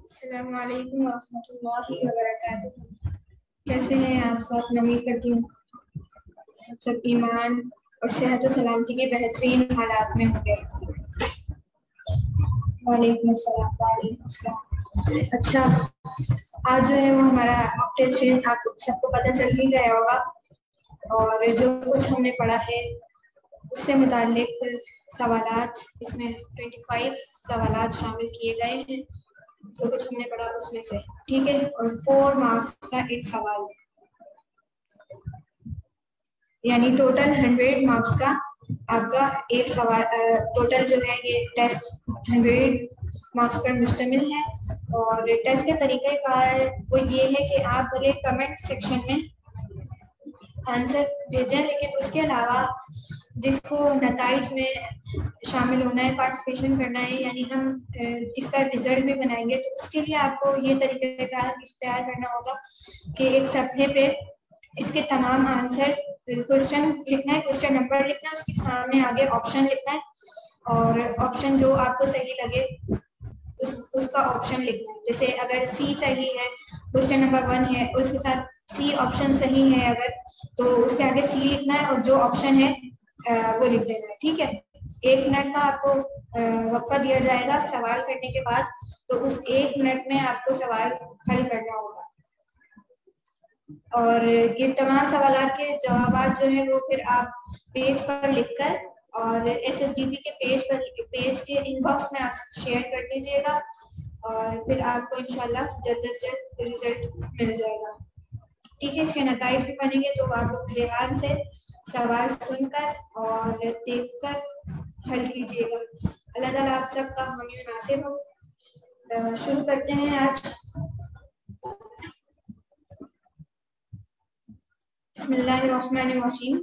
अस्सलामु अलैकुम वरहमतुल्लाहि वबरकातुहू। कैसे हैं आप सब? मैं उम्मीद करती हूँ आप सब ईमान और सेहत और सलामती के बेहतरीन हालात में होंगे। वालेकुम अस्सलाम। वालेकुम अस्सलाम। अच्छा, आज जो है वो हमारा मॉक टेस्ट है, आप सबको पता चल ही गया होगा। और जो कुछ हमने पढ़ा है उससे मुताल्लिक सवालात, इसमें 25 सवालात शामिल किए गए हैं जो कुछ हमने पढ़ा उसमें से, ठीक है। और 4 मार्क्स का एक सवाल है, यानी टोटल 100 मार्क्स का आपका एक सवाल, टोटल जो है ये टेस्ट 100 मार्क्स पर मुश्तमिल है। और टेस्ट का तरीक़ाकार वो ये है कि आप भले कमेंट सेक्शन में आंसर भेजें, लेकिन उसके अलावा जिसको नताइज में शामिल होना है, पार्टिसिपेशन करना है, यानी हम इसका रिजल्ट भी बनाएंगे, तो उसके लिए आपको ये तरीक़ाकार इख्तियार करना होगा कि एक सफ़े पे इसके तमाम आंसर, क्वेश्चन लिखना है, क्वेश्चन नंबर लिखना है, उसके सामने आगे ऑप्शन लिखना है, और ऑप्शन जो आपको सही लगे उसका ऑप्शन लिखना है। जैसे अगर सी सही है, क्वेश्चन नंबर 1 है, उसके साथ सी ऑप्शन सही है अगर, तो उसके आगे सी लिखना है और जो ऑप्शन है वो लिख देना है, ठीक है। 1 मिनट का आपको वक्फा दिया जाएगा सवाल करने के बाद, तो उस 1 मिनट में आपको सवाल हल करना होगा। और ये तमाम सवालात के जवाब जो है वो फिर आप पेज पर लिखकर और SSDP के पेज के इनबॉक्स में आप शेयर कर दीजिएगा, और फिर आपको इंशाल्लाह जल्द से जल्द रिजल्ट मिल जाएगा, ठीक है। इसके नताइज भी बनेंगे, तो आप लोग ध्यान से सवाल सुनकर और देखकर हल कीजिएगा। अल्लाह ताला आप सबका हामी नासिर हो। शुरू करते हैं आज। बिस्मिल्लाहिर्रहमानिर्रहीम।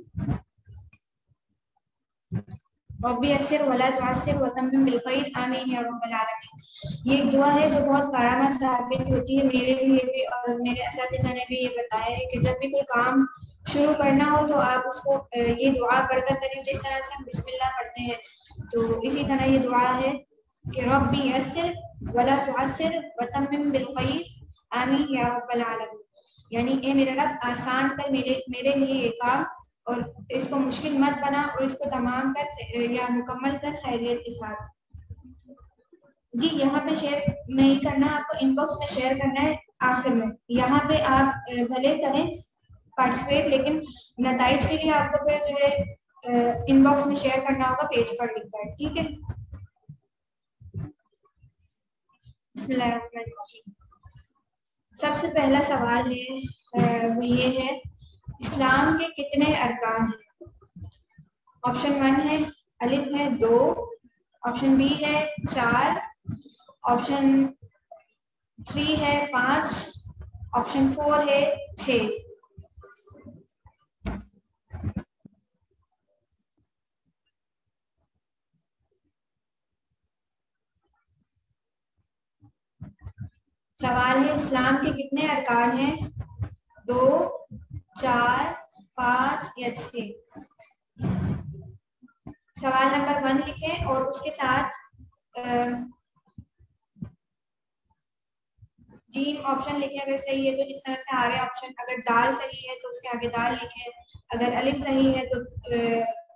रब्बी यस्सिर वला तुअस्सिर वतम्मिम बिल खैर आमीन या रब्बल आलमीन। ये एक दुआ है जो बहुत कारामद साबित होती है मेरे लिए भी, और मेरे असातिज़ा ने भी ये बताया है कि जब भी कोई काम शुरू करना हो तो आप उसको ये दुआ पढ़कर करें, जिस तरह से हम बिस्मिल्लाह पढ़ते हैं, तो इसी तरह ये दुआ है कि रब्बी यस्सिर वला तुअस्सिर वतम्मिम बिल खैर आमीन या रब्बल आलमीन, यानी ए मेरे रब आसान कर मेरे लिए ये काम, और इसको मुश्किल मत बना, और इसको तमाम कर या मुकम्मल कर खैरियत के साथ। जी, यहाँ पे शेयर नहीं करना, आपको इनबॉक्स में शेयर करना है आखिर में। यहाँ पे आप भले करें पार्टिसिपेट, लेकिन नताइज के लिए आपको फिर जो है इनबॉक्स में शेयर करना होगा पेज पर लिखकर, ठीक है। बिस्मिल्लाहिर्रहमानिर्रहीम। सबसे पहला सवाल है वो ये है, इस्लाम के कितने अरकान हैं? ऑप्शन 1 है अलिफ है 2, ऑप्शन बी है 4, ऑप्शन 3 है 5, ऑप्शन 4 है 6। सवाल है इस्लाम के कितने अरकान हैं? 2, 4, 5 या 6। सवाल नंबर 1 लिखें और उसके साथ जी ऑप्शन लिखें अगर सही है तो, जिस तरह से आ रहे ऑप्शन। अगर दाल सही है तो उसके आगे दाल लिखें, अगर अलिफ सही है तो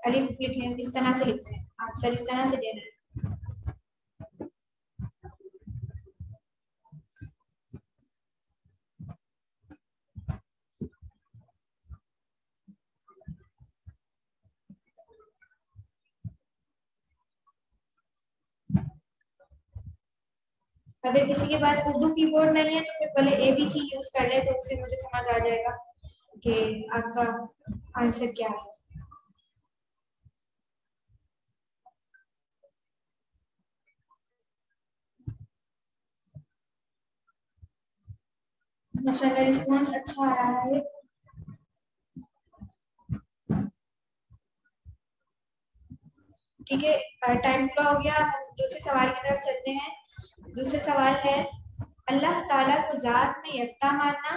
अलिफ लिखें, इस तरह से लिखते हैं आंसर, इस तरह से देना है। अगर किसी के पास उर्दू कीबोर्ड नहीं है तो फिर पहले ABC यूज कर ले, तो उससे मुझे समझ आ जाएगा कि आपका आंसर क्या है। माशाल्लाह रिस्पॉन्स अच्छा आ रहा है। ठीक है, टाइम पूरा हो गया, हम दूसरे सवाल की तरफ चलते हैं। दूसरा सवाल है, अल्लाह ताला को जात में यकता मानना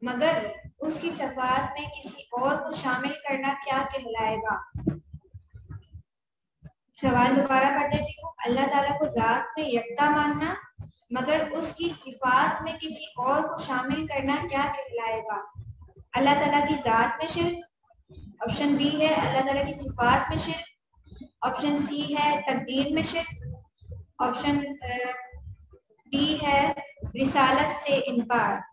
मगर उसकी सिफात में किसी और को शामिल करना क्या कहलाएगा? सवाल दोबारा पढ़ देती हूँ। अल्लाह ताला को जात में यकता मानना मगर उसकी सिफात में किसी और को शामिल करना क्या कहलाएगा? अल्लाह ताला की जात में शिर्क, ऑप्शन बी है अल्लाह ताला की सिफात में शिर्क, ऑप्शन सी है तकदीर में शिर्क, ऑप्शन डी है रिसालत से इनकार।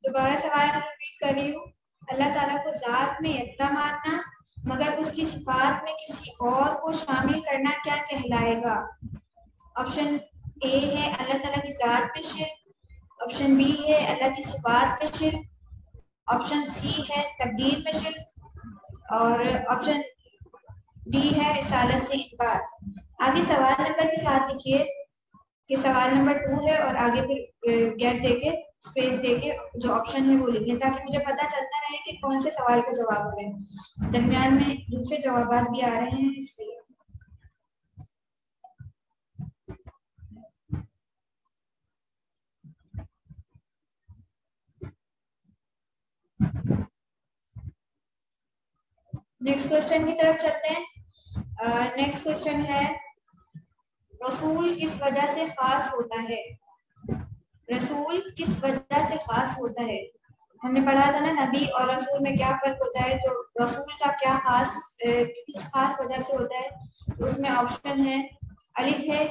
दोबारा सवाल रिपीट कर रही हूँ। अल्लाह ताला को जात में यकता मानना मगर उसकी सिफात में किसी और को शामिल करना क्या कहलाएगा? ऑप्शन ए है अल्लाह ताला की जात में शिर्क, ऑप्शन बी है अल्लाह की सिफात में शिर्क, ऑप्शन सी है तकदीर में शिर्क और ऑप्शन डी है रिसालत से इनकार। आगे सवाल नंबर भी साथ लिखिए कि सवाल नंबर 2 है और आगे फिर गैप देके स्पेस देके जो ऑप्शन है वो लिखें ताकि मुझे पता चलता रहे कि कौन से सवाल का जवाब है। दरमियान में दूसरे जवाब भी आ रहे हैं इसलिए। नेक्स्ट क्वेश्चन की तरफ चलते हैं। नेक्स्ट क्वेश्चन है, रसूल किस वजह से खास होता है? रसूल किस वजह से खास होता है? हमने पढ़ा था ना नबी और रसूल में क्या फर्क होता है, तो रसूल का क्या खास किस खास वजह से होता है? तो उसमें ऑप्शन है, अलिफ है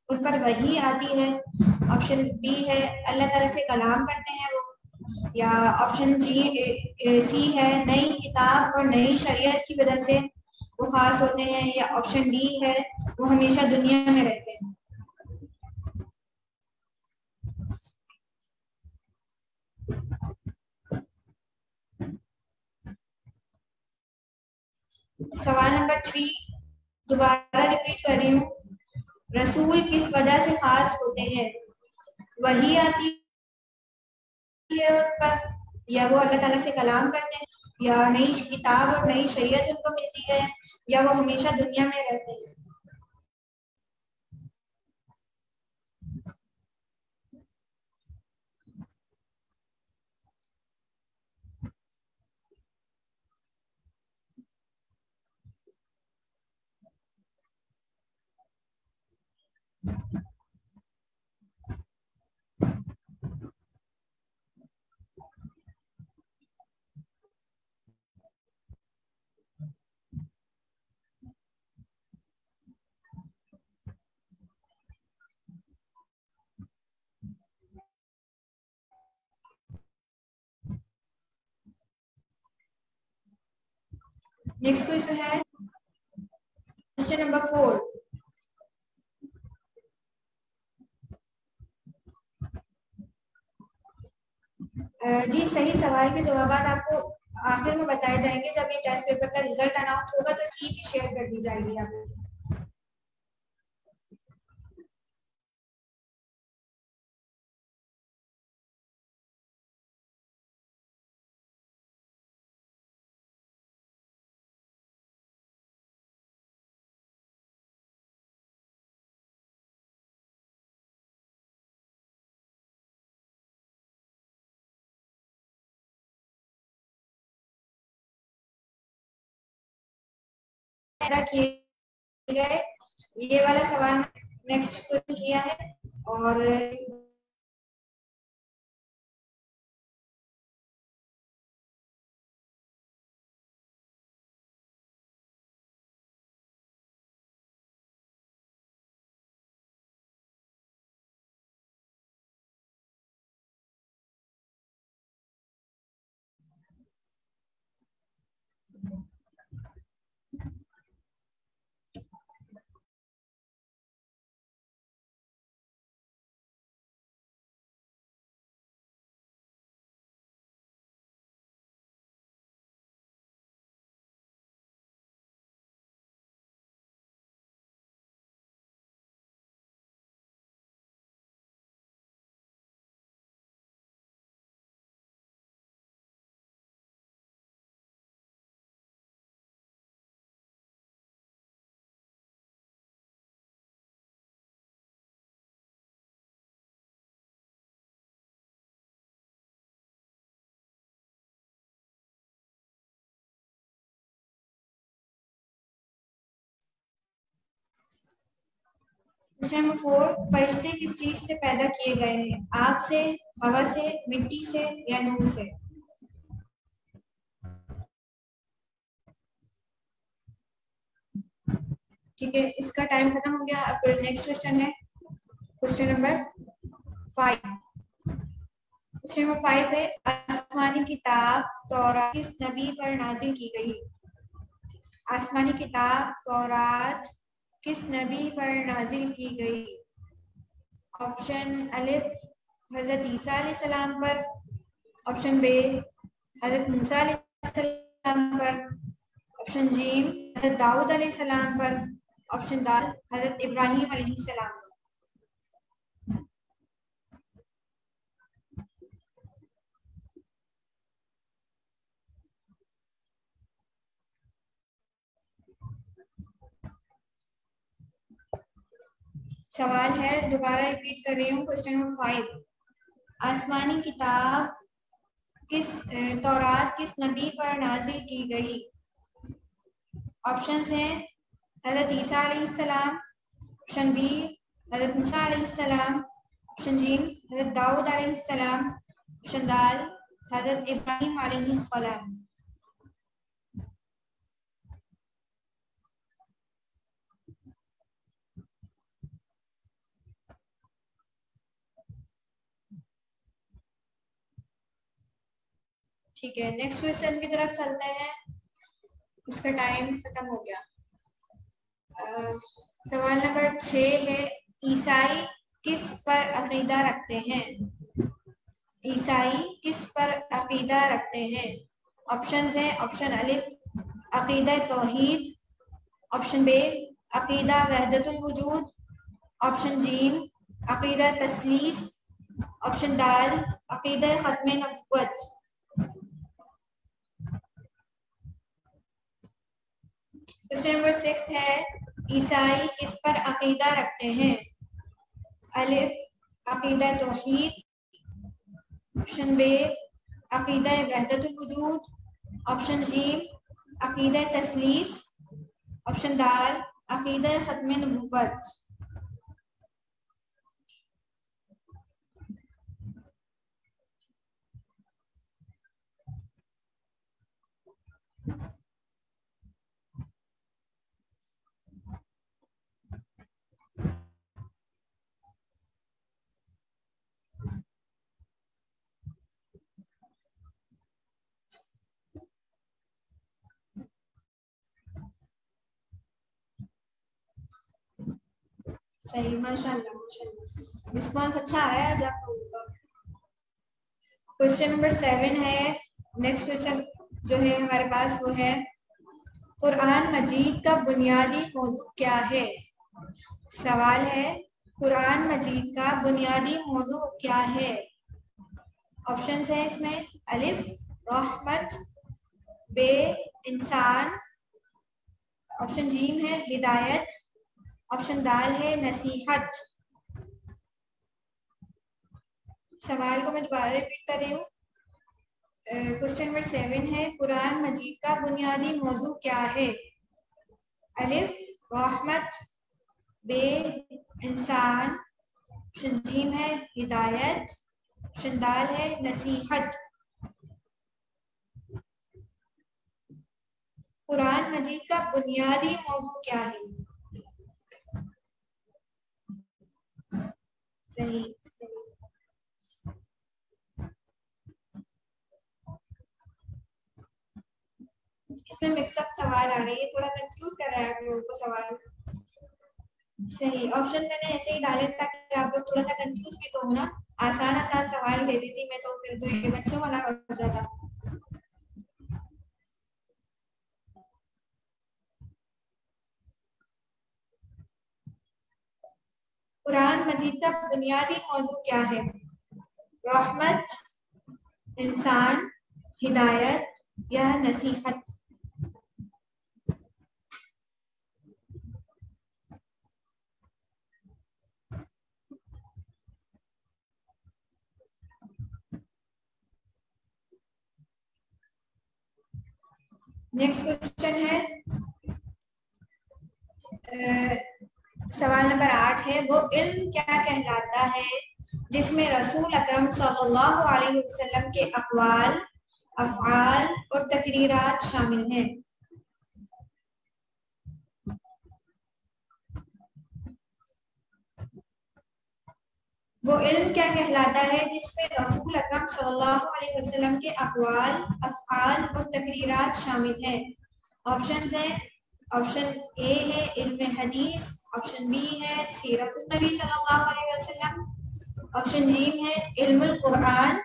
उन पर वही आती है, ऑप्शन बी है अल्लाह ताला से कलाम करते हैं वो, या ऑप्शन सी है नई किताब और नई शरीयत की वजह से वो खास होते हैं, या ऑप्शन डी है वो हमेशा दुनिया में रहते हैं। सवाल नंबर 3 दोबारा रिपीट कर रही हूँ। रसूल किस वजह से खास होते हैं? वही आती है उन पर, या वो अल्लाह ताला से कलाम करते हैं, या नई किताब और नई शरीयत उनको मिलती है, या वो हमेशा दुनिया में रहते हैं। नेक्स्ट क्वेश्चन है क्वेश्चन नंबर 4। जी सही सवाल के जवाब आपको आखिर में बताए जाएंगे जब ये टेस्ट पेपर का रिजल्ट अनाउंस होगा, तो इसकी भी शेयर कर दी जाएगी आपको। किए गए ये वाला सवाल नेक्स्ट क्वेश्चन किया है और क्वेश्चन नंबर 4, फरिश्ते किस चीज से पैदा किए गए हैं? आग से, हवा से, मिट्टी से या नूर से? ठीक है, इसका टाइम खत्म हो गया। अब नेक्स्ट क्वेश्चन है क्वेश्चन नंबर 5। क्वेश्चन नंबर 5 है, आसमानी किताब तौरात किस नबी पर नाजिल की गई? आसमानी किताब तौरात किस नबी पर नाजिल की गई? ऑप्शन अलिफ हजरत ईसा अलैहिस्सलाम पर, ऑप्शन बे हजरत मूसा अलैहिस्सलाम पर, ऑप्शन जीम हजरत दाऊद अलैहिस्सलाम पर, ऑप्शन दाल हजरत इब्राहिम अलैहिस्सलाम पर। सवाल है, दोबारा रिपीट कर रही हूँ, क्वेश्चन नंबर 5, आसमानी किताब तौरात किस नबी पर नाजिल की गई? ऑप्शंस हैं हजरत ईसा अलैहिस्सलाम, ऑप्शन बी हजरत मूसा अलैहिस्सलाम, ऑप्शन जी हजरत दाऊद अलैहिस्सलाम, ऑप्शन दाल हजरत इब्राहिम अलैहिस्सलाम। ठीक है, नेक्स्ट क्वेश्चन की तरफ चलते हैं, इसका टाइम खत्म हो गया। सवाल नंबर 6 है, ईसाई किस पर अकीदा रखते हैं? ईसाई किस पर अकीदा रखते हैं? ऑप्शन है, ऑप्शन अलिफ अकीदा तौहीद, ऑप्शन बे अकीदा वहदतुल वजूद, ऑप्शन जीम अकीदा तस्लीस, ऑप्शन दाल अकीदा खत्म नबुव्वत। क्वेश्चन नंबर 6 है, ईसाई किस पर अकीदा रखते हैं? अलिफ अकीदा तौहीद, ऑप्शन बे अकीदा वहदतुल वजूद, ऑप्शन जीम अकीदा तस्लीस, ऑप्शन दाल अकीदा खत्म नबुव्वत। सही, माशाल्लाह माशाल्लाह, रिस्पॉन्स अच्छा आया है आप लोगों का। क्वेश्चन नंबर 7 है, नेक्स्ट क्वेश्चन जो है हमारे पास वो है, कुरान मजीद का बुनियादी मौजू क्या है? सवाल है, कुरान मजीद का बुनियादी मौजू क्या है? ऑप्शंस है इसमें, अलिफ रहमत, बे इंसान, ऑप्शन जीम है हिदायत, ऑप्शन दाल है नसीहत। सवाल को मैं दोबारा रिपीट कर रही हूँ। क्वेश्चन नंबर 7 है, कुरान मजीद का बुनियादी मौजू क्या है? अलिफ रहमत, बे इंसान, ऑप्शन जीम है हिदायत, ऑप्शन दाल है नसीहत। कुरान मजीद का बुनियादी मौजू क्या है? सही, इसमें मिक्सअप सवाल आ रही है, थोड़ा कंफ्यूज कर रहा है आप लोगों को सवाल। सही, ऑप्शन मैंने ऐसे ही डाले ताकि आप लोग थोड़ा सा कंफ्यूज भी तो हो ना। आसान आसान सवाल दे देती मैं तो फिर तो ये बच्चों वाला हो जाता। कुरान मजीद का बुनियादी मौजू क्या है? रहमत, इंसान, हिदायत या नसीहत? नेक्स्ट क्वेश्चन है, सवाल नंबर 8 है, वो इल्म क्या कहलाता है जिसमें रसूल अकरम सल्लल्लाहु अलैहि वसल्लम के अक़वाल, अफ़आल और तकरीरात शामिल हैं। वो इल्म क्या कहलाता है जिसमें रसूल अकरम सल्लल्लाहु अलैहि वसल्लम के अक़वाल, अफ़आल और तकरीरात शामिल हैं। ऑप्शंस हैं, ऑप्शन ए है इल्म हदीस, ऑप्शन बी है सीरतुन नबी सल्लल्लाहु अलैहि वसल्लम, ऑप्शन जी है इल्मुल कुरान,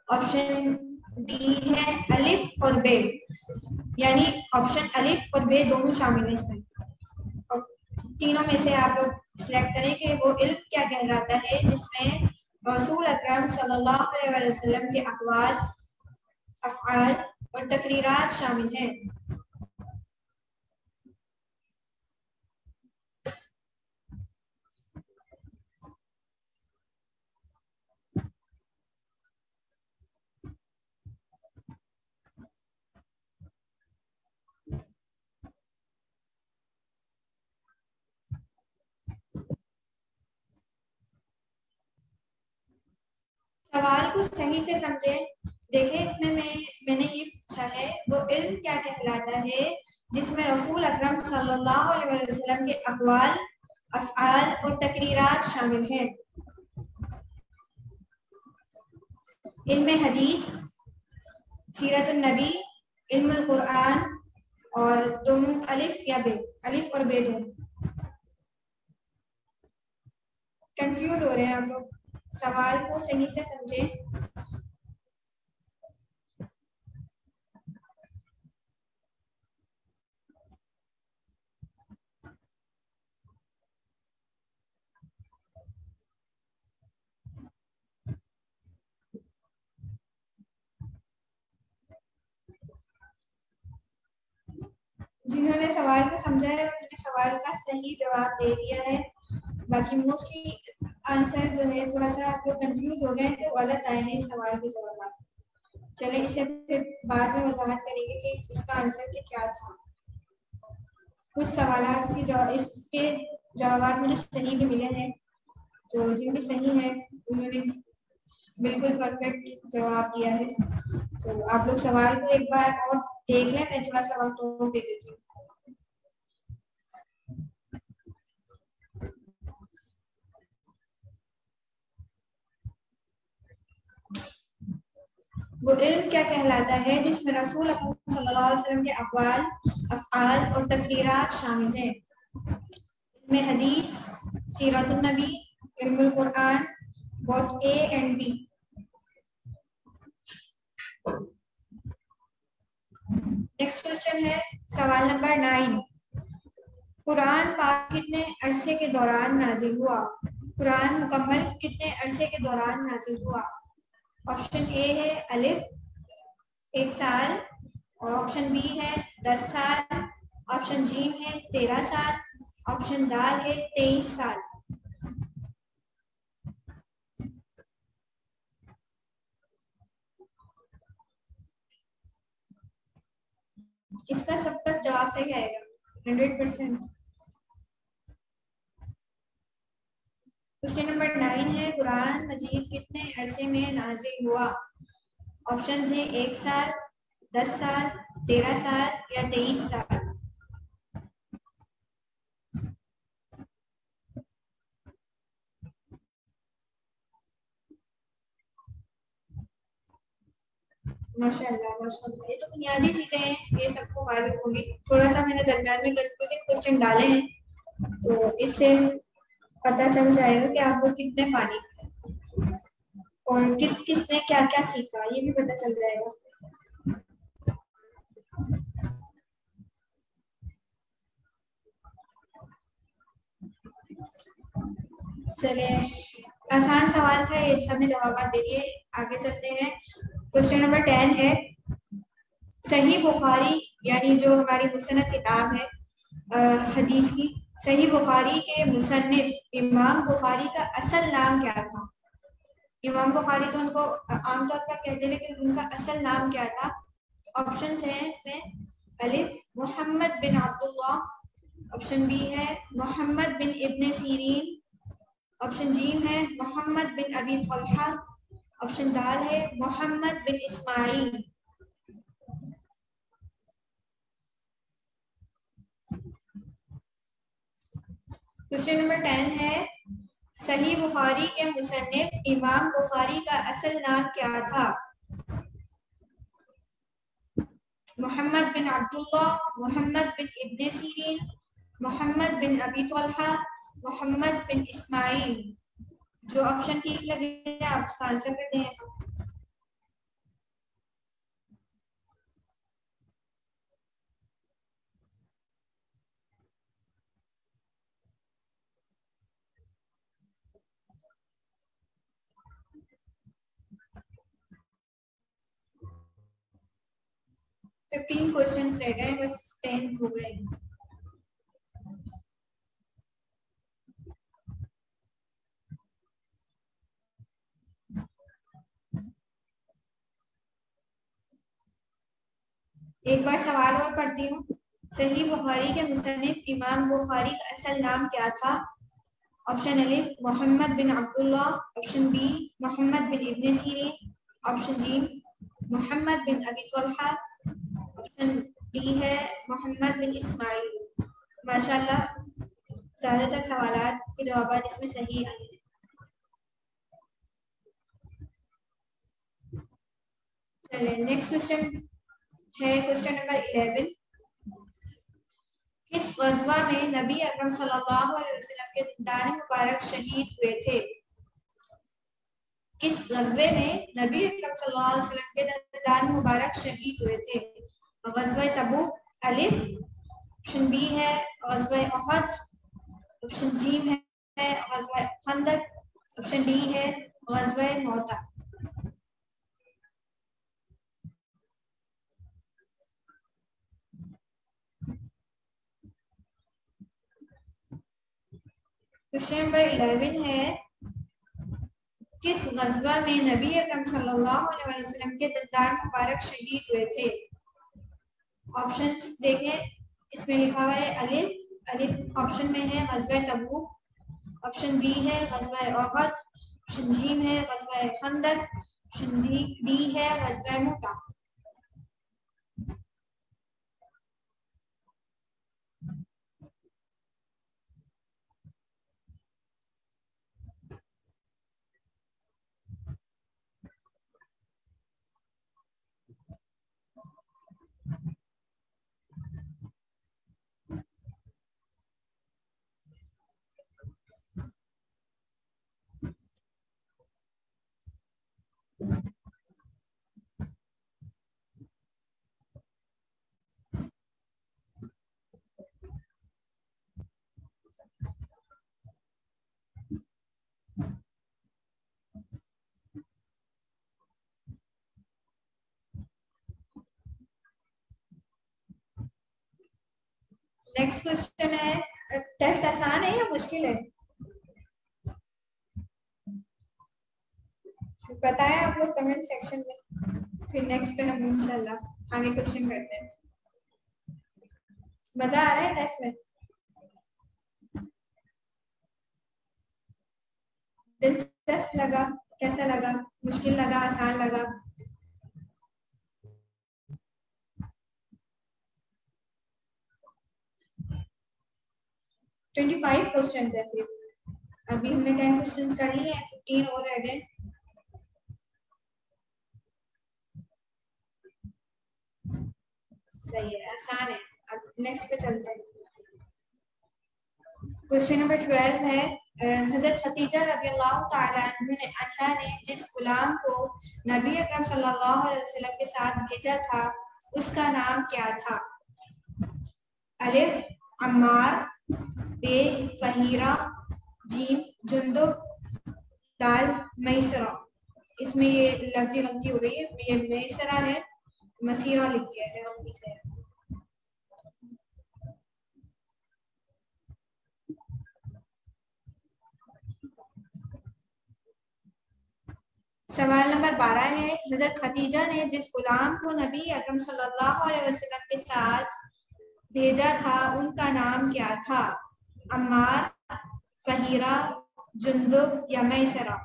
ऑप्शन डी है अलिफ और बे, यानी ऑप्शन अलिफ और बे दोनों शामिल है इसमें। और तीनों में से आप लोग सिलेक्ट करें कि वो इल्म क्या कहलाता है जिसमें रसूल अकरम सल्लल्लाहु अलैहि वसल्लम के अक़वाल, अफ़आल और तकरीरात शामिल हैं। सवाल को सही से समझें। देखिए इसमें मैंने ये पूछा है वो इल्म क्या कहलाता है जिसमें रसूल अकरम सल्लल्लाहु अलैहि वसल्लम के अक़वाल, अफ़आल और तकरीरात शामिल हैं। इल्म हदीस, सीरतुन नबी, इल्मुल कुरान और दोनों अलिफ या बे, अलिफ और बे दोनों। कंफ्यूज हो रहे हैं आप लोग, सवाल को सही से समझें। जिन्होंने सवाल को समझा है उन्होंने सवाल का सही जवाब दे दिया है। बाकी मोस्टली आंसर जो है थोड़ा सा आप लोग कंफ्यूज हो गए हैं तो गलत आए हैं इस सवाल के जवाब। चले इसे फिर बाद में वजाहत करेंगे कि इसका आंसर क्या था। कुछ सवाल की जवाब इसके जवाब मुझे सही भी मिले हैं, तो जिनके सही है उन्होंने बिल्कुल परफेक्ट जवाब दिया है। तो आप लोग सवाल को एक बार और देख लें, मैं थोड़ा सा वक्त और दे देती हूँ। वो इल्म क्या कहलाता है जिसमें रसूल अकरम सल्लल्लाहु अलैहि वसल्लम के अक़वाल, अफ़आल और तकरीरात शामिल हैं। इल्म हदीस, सीरतुन नबी, इल्मुल कुरान, both A and B. Next question है सवाल नंबर 9। कुरान पाक कितने अरसे के दौरान नाजिल हुआ? कुरान मुकम्मल कितने अरसे के दौरान नाजिल हुआ? ऑप्शन ए है अलिफ 1 साल, और ऑप्शन बी है 10 साल, ऑप्शन जी है 13 साल, ऑप्शन दाल है 23 साल। इसका सबका जवाब सही आएगा 100%। क्वेश्चन नंबर 9 है कुरान मजीद कितने अरसे में नाजिल हुआ? ऑप्शन है 1 साल, 10 साल, 13 साल या 23 साल। माशाल्लाह माशाल्लाह, ये तो बुनियादी चीजें हैं, ये सबको मालूम होगी। थोड़ा सा मैंने दरम्यान में कंफ्यूजिंग क्वेश्चन डाले हैं, तो इससे पता चल जाएगा कि आप लोग कितने पानी में और किस किस ने क्या क्या सीखा, ये भी पता चल जाएगा। चलिए, आसान सवाल था ये, सबने जवाब दे दिए। आगे चलते हैं। क्वेश्चन नंबर 10 है सही बुखारी, यानी जो हमारी मुसन्नद किताब है हदीस की, सही बुखारी के मुसन्निफ इमाम बुखारी का असल नाम क्या था? इमाम बुखारी तो उनको आमतौर पर कहते हैं, लेकिन उनका असल नाम क्या था? ऑप्शन हैं इसमें अलिफ मोहम्मद बिन अब्दुल्लाह, ऑप्शन बी है मोहम्मद बिन इब्ने सीरीन, ऑप्शन जी है मोहम्मद बिन अबी तलहा, ऑप्शन दाल है मोहम्मद बिन इस्माइल। क्वेश्चन नंबर 10 है सही बुखारी के मुसन्निफ इमाम बुखारी का असल नाम क्या था? मोहम्मद बिन अब्दुल्लाह, मोहम्मद बिन इब्ने सीरीन, मोहम्मद बिन अबी तलहा, मोहम्मद बिन इस्माइल। जो ऑप्शन ठीक लगे आप उसका आंसर कर दें। तो 15 क्वेश्चंस रह गए, बस 10 हो गए। एक बार सवाल और पढ़ती हूँ। सही बुखारी के मुसन्निफ इमाम बुखारी का असल नाम क्या था? ऑप्शन अलिफ मोहम्मद बिन अब्दुल्लाह, ऑप्शन बी मोहम्मद बिन इब्ने सीरीन, ऑप्शन जी मोहम्मद बिन अबी तलहा, ऑप्शन डी है मोहम्मद बिन इस्माइल। माशाल्लाह ज्यादातर सवालात के जवाब इसमें सही आए। चलिए नेक्स्ट क्वेश्चन है क्वेश्चन नंबर 11। किस गज़वा में नबी अकरम सल्लल्लाहु अलैहि वसल्लम के दंदान मुबारक शहीद हुए थे? किस गज़वे में नबी अकरम सल्लल्लाहु अलैहि वसल्लम के दंदान मुबारक शहीद हुए थे? गज़वा तबूक अलिफ, ऑप्शन बी है गज़वा उहद, ऑप्शन जी है गज़वा खंदक, ऑप्शन डी है गज़वा मौता। क्वेश्चन नंबर 11 है किस गज़वा में नबी अकरम सल्लल्लाहु अलैहि वसल्लम के दंदान मुबारक शहीद हुए थे? ऑप्शंस देखें, इसमें लिखा हुआ है अलिफ, अलिफ ऑप्शन में है गज़वा तबूक, ऑप्शन बी है गज़वा उहद, ऑप्शन जी है गज़वा खंदक, ऑप्शन डी है गज़वा मुता। नेक्स्ट क्वेश्चन है, टेस्ट आसान है या मुश्किल है? बताएं आप लोग कमेंट सेक्शन में, फिर नेक्स्ट पे हम इंशाल्लाह आगे क्वेश्चन करते हैं। मजा आ रहा है टेस्ट में? दिलचस्प लगा? कैसा लगा? मुश्किल लगा? आसान लगा? ट्वेंटी 25 क्वेश्चन है, फिर अभी हमने 10 क्वेश्चन कर लिए हैं, 15 और रह गए। सही है, आसान है। अब नेक्स्ट पे चलते हैं। क्वेश्चन नंबर 12 है हजरत खदीजा रज़ियल्लाहु ताला अन्हा ने जिस गुलाम को नबी अकरम सल्लल्लाहु अलैहि वसल्लम के साथ भेजा था उसका नाम क्या था? अलिफ अम्मार, बे फहीरा, जीम जुंदुब, दाल मैसरा। इसमें ये लफ्जी गलती हो गई है, ये मैसरा है, मसीरा लिख गया है गलती से। सवाल नंबर 12 है हजरत खदीजा ने जिस गुलाम को नबी अकरम सल्लल्लाहु अलैहि वसल्लम के साथ भेजा था उनका नाम क्या था? अम्मार, फहीरा, जुंदुब या मैसरा?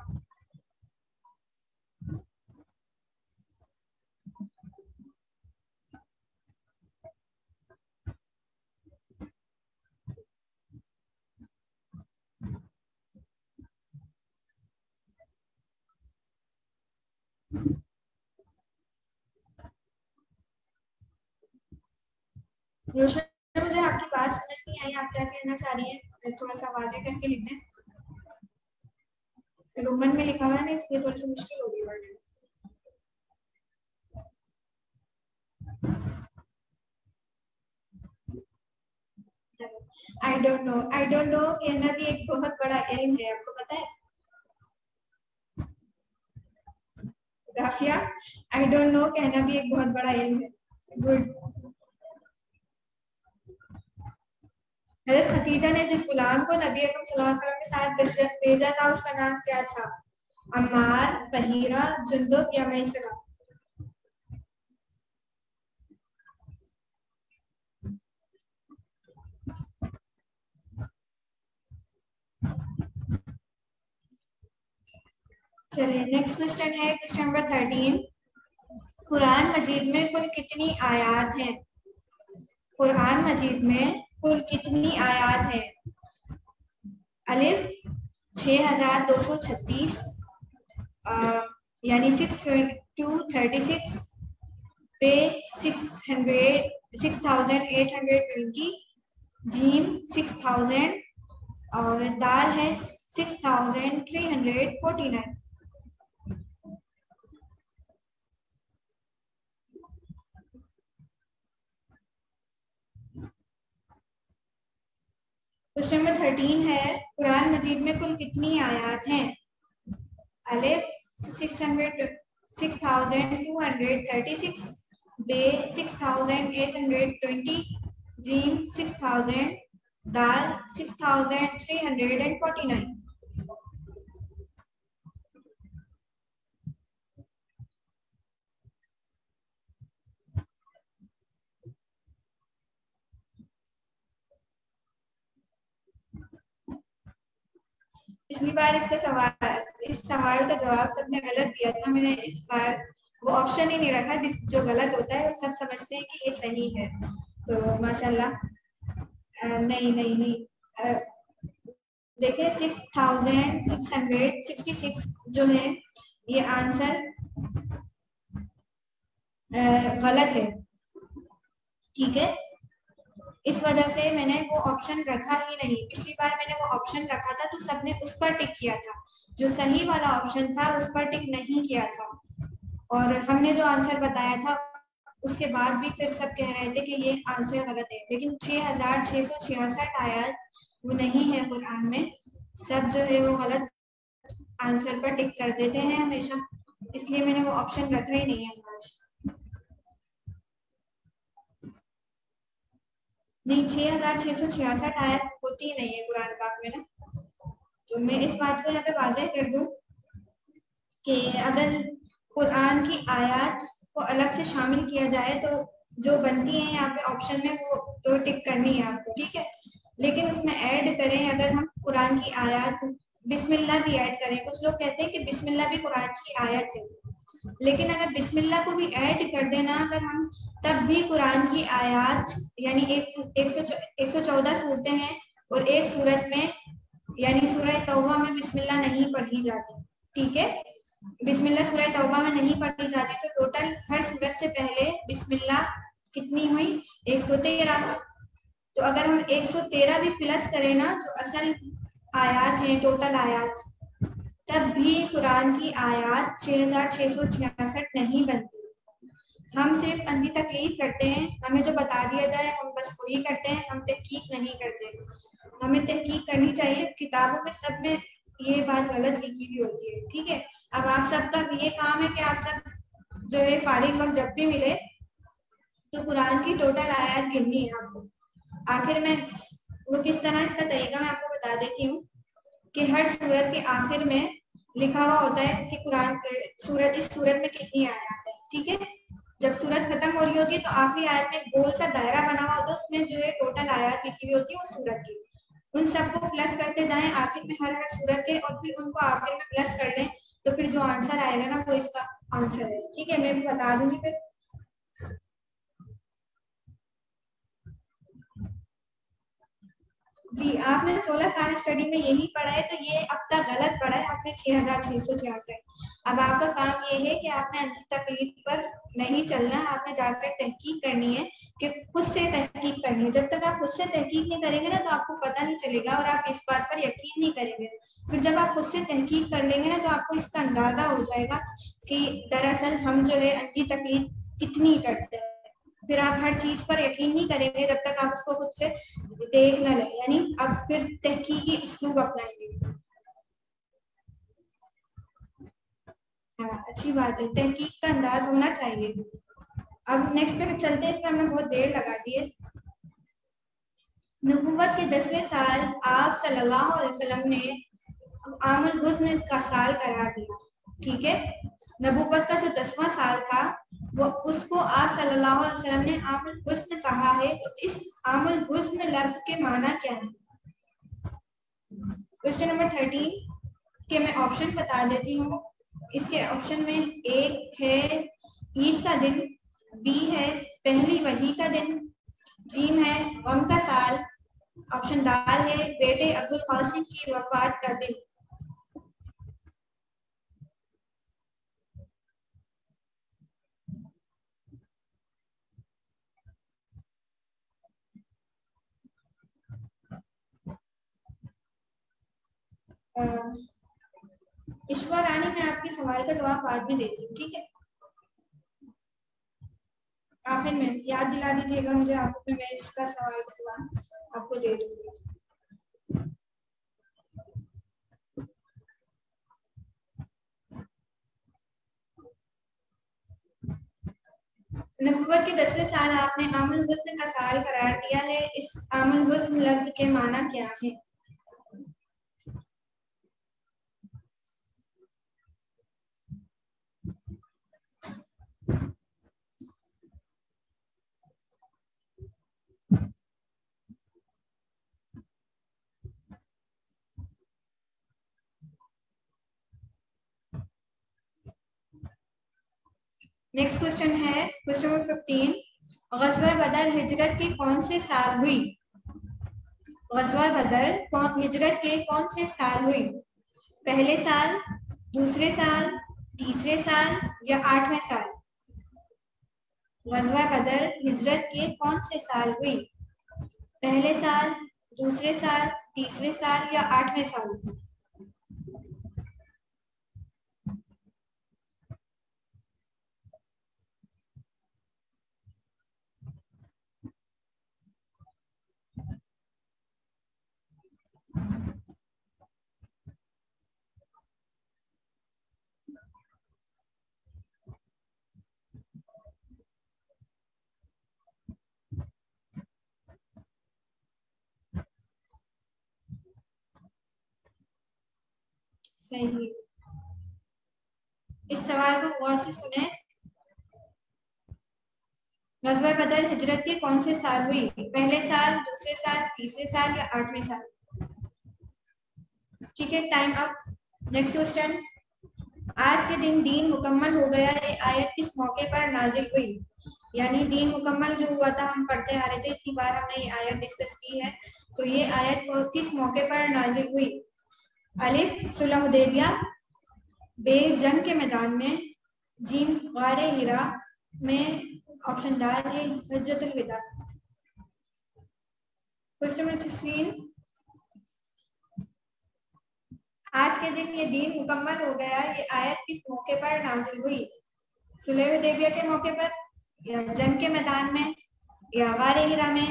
रोशन, मुझे आपकी बात समझ नहीं आई, आप क्या कहना चाह रही हैं? थोड़ा सा वादे करके लिख दें। रोमन में लिखा हुआ है ना, इसलिए थोड़ी सी मुश्किल होगी वर्ड। आई डोंट नो कहना भी एक बहुत बड़ा इल्म है, आपको पता है राफिया? आई डोंट नो कहना भी एक बहुत बड़ा इल्म है। गुड। हज़रत खदीजा ने जिस गुलाम को नबी अकरम सल्लल्लाहु अलैहि वसल्लम के साथ भेजा था उसका नाम क्या था? अम्मार, फहीरा, जुंदुब या मैसरा? चलिए नेक्स्ट क्वेश्चन है, क्वेश्चन नंबर 13। कुरान मजीद में कुल कितनी आयात हैं? कुरान मजीद में कुल कितनी आयात हैं? अलिफ 6236, यानी 6236, पे 6820, जीम 6000 और दाल है 6349। क्वेश्चन नंबर 13 है, कुरान मजीद में कुल कितनी आयात हैं? अलिफ 6236, बे 6820, जीम 6000, दाल 6349। पिछली बार इस सवाल का जवाब सबने गलत दिया था, मैंने इस बार वो ऑप्शन ही नहीं रखा जिस जो गलत होता है और सब समझते हैं कि ये सही है। तो माशाल्लाह। नहीं नहीं नहीं, देखिए 6666 जो है ये आंसर गलत है, ठीक है। इस वजह से मैंने वो ऑप्शन रखा ही नहीं। पिछली बार मैंने वो ऑप्शन रखा था तो सबने उस पर टिक किया था, जो सही वाला ऑप्शन था उस पर टिक नहीं किया था। और हमने जो आंसर बताया था उसके बाद भी फिर सब कह रहे थे कि ये आंसर गलत है, लेकिन 6666 आयत वो नहीं है कुरान में। सब जो है वो गलत आंसर पर टिक कर देते हैं हमेशा, इसलिए मैंने वो ऑप्शन रखा ही नहीं है आज। नहीं, 6666 आयत होती नहीं है कुरान पाक में ना। तो मैं इस बात को यहाँ पे वाज़ेह कर दूं कि अगर कुरान की आयत को अलग से शामिल किया जाए तो जो बनती है यहाँ पे ऑप्शन में वो तो टिक करनी है आपको, ठीक है। लेकिन उसमें ऐड करें अगर हम कुरान की आयत, बिस्मिल्लाह भी ऐड करें। कुछ लोग कहते हैं कि बिस्मिल्लाह भी कुरान की आयत है, लेकिन अगर बिस्मिल्लाह को भी ऐड कर देना अगर हम, तब भी कुरान की आयत यानी 114 सूरतें हैं और एक सूरत में यानी सूरह तौबा में बिस्मिल्लाह नहीं पढ़ी जाती, ठीक है। बिस्मिल्लाह सूरह तौबा में नहीं पढ़ी जाती, तो टोटल हर सूरत से पहले बिस्मिल्लाह कितनी हुई? 113। तो अगर हम 113 भी प्लस करें ना, जो असल आयात है टोटल आयात, तब भी कुरान की आयत 6666 नहीं बनती। हम सिर्फ अंधी तकलीफ करते हैं, हमें जो बता दिया जाए हम बस वही करते हैं, हम तहकीक नहीं करते। हमें तहकीक करनी चाहिए, किताबों में सब में ये बात गलत लिखी हुई होती है, ठीक है। अब आप सबका ये काम है कि आप सब जो है फारिग वक्त जब भी मिले तो कुरान की टोटल आयत गिननी है आपको। आखिर में वो किस तरह, इसका तरीका मैं आपको बता देती हूँ कि हर सूरत के आखिर में लिखा हुआ होता है कि कुरान सूरत इस सूरत में कितनी आयत है, ठीक है। जब सूरत खत्म हो रही होती है तो आखिरी आयत में गोल सा दायरा बना हुआ होता है, उसमें जो है टोटल आयत लिखी हुई होती है उस सूरत की। उन सबको प्लस करते जाएं आखिर में हर हर सूरत के, और फिर उनको आखिर में प्लस कर लें, तो फिर जो आंसर आएगा ना वो इसका आंसर है। ठीक है, मैं भी बता दूंगी फिर। जी, आपने 16 साल स्टडी में यही पढ़ा है, तो ये अब तक गलत पढ़ा है आपने 6666। अब आपका काम ये है कि आपने अंतिम तकलीफ पर नहीं चलना, आपने जाकर तहकीक करनी है, कि खुद से तहकीक करनी है। जब तक आप खुद से तहकीक नहीं करेंगे ना तो आपको पता नहीं चलेगा और आप इस बात पर यकीन नहीं करेंगे। फिर जब आप खुद से तहकीक कर लेंगे ना तो आपको इसका अंदाजा हो जाएगा कि दरअसल हम जो है अंतिम तकलीफ कितनी करते हैं। फिर आप हर चीज पर यकीन नहीं करेंगे जब तक आप उसको खुद से देख न लें, यानी अब फिर तहकीकी उसलूब अपनाएंगे। हाँ, अच्छी बात है, तहकीक का अंदाज होना चाहिए। अब नेक्स्ट पे चलते हैं, इसमें हमें बहुत देर लगा दी है। नबूवत के 10वें साल आप सल्लल्लाहु अलैहि वसल्लम ने आमुल हुस्न का साल करार दिया। ठीक है, नबूवत का जो 10वां साल था वो उसको आप सल्लल्लाहु अलैहि वसल्लम ने आमुल हुस्न कहा है। तो इस आमुल हुस्न लफ्ज के माना क्या है? क्वेश्चन नंबर 13 के मैं ऑप्शन बता देती हूँ। इसके ऑप्शन में एक है ईद का दिन, बी है पहली वही का दिन, जीम है गम का साल, ऑप्शन दाल है बेटे अब्दुल कासिम की वफात का दिन। ईश्वर रानी, मैं आपके सवाल का जवाब बाद में देती हूँ, ठीक है? आखिर में याद दिला दीजिएगा मुझे, आखिर में मैं इसका सवाल का जवाब आपको दे दूंगी। नबूवत के 10वें साल आपने आमुल हुस्न का साल करार दिया है। इस आमुल हुस्न लफ्ज के माना क्या है? नेक्स्ट क्वेश्चन है क्वेश्चन नंबर 15। गज़वा बदर हिजरत के कौन से साल हुई? गज़वा बदर हिजरत के कौन से साल हुई? पहले साल, दूसरे साल, तीसरे साल या 8वें साल? गज़वा बदर हिजरत के कौन से साल हुई? पहले साल, दूसरे साल, तीसरे साल या 8वें साल? सही। इस सवाल को गौर से सुने। गज़वा बदर हिजरत के कौन से साल हुई? पहले साल, दूसरे साल, तीसरे साल या 8वें साल? ठीक है, टाइम अप। Next question. आज के दिन दीन मुकम्मल हो गया है आयत किस मौके पर नाजिल हुई? यानी दीन मुकम्मल जो हुआ था, हम पढ़ते आ रहे थे, इतनी बार हमने ये आयत डिस्कस की है, तो ये आयत किस मौके पर नाजिल हुई? अलिफ सुलह हुदैबिया, बे जंग के मैदान में, जीम गारे हिरा में, ऑप्शन दाल है हज्जतुल विदा। Question number 16। आज के दिन ये दीन मुकम्मल हो गया, ये आयत किस मौके पर नाजिल हुई? सुलह हुदैबिया के मौके पर, या जंग के मैदान में, या गारे हिरा में,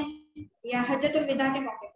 या हज्जतुल विदा के मौके पर?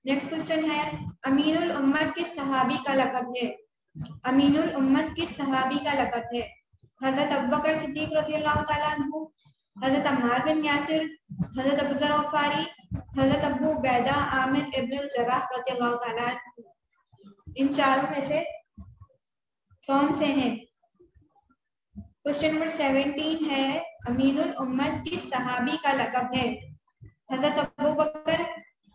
नेक्स्ट क्वेश्चन है, अमीनुल उम्मत किस सहाबी का लक़ब है? अमीनुल उम्मत किस सहाबी का लक़ब है? हज़रत अबू बकर सिद्दीक रज़ियल्लाहु ताला अन्हु, हज़रत अम्मार बिन यासिर, हज़रत अबू ज़र गफ़ारी, हज़रत अबू उबैदा आमिर इब्नुल जर्राह रज़ियल्लाहु ताला अन्हु। इन चारों में से कौन से हैं? क्वेश्चन नंबर 17 है, अमीनुल उम्मत किस सहाबी का लक़ब है? हज़रत अबू बकर,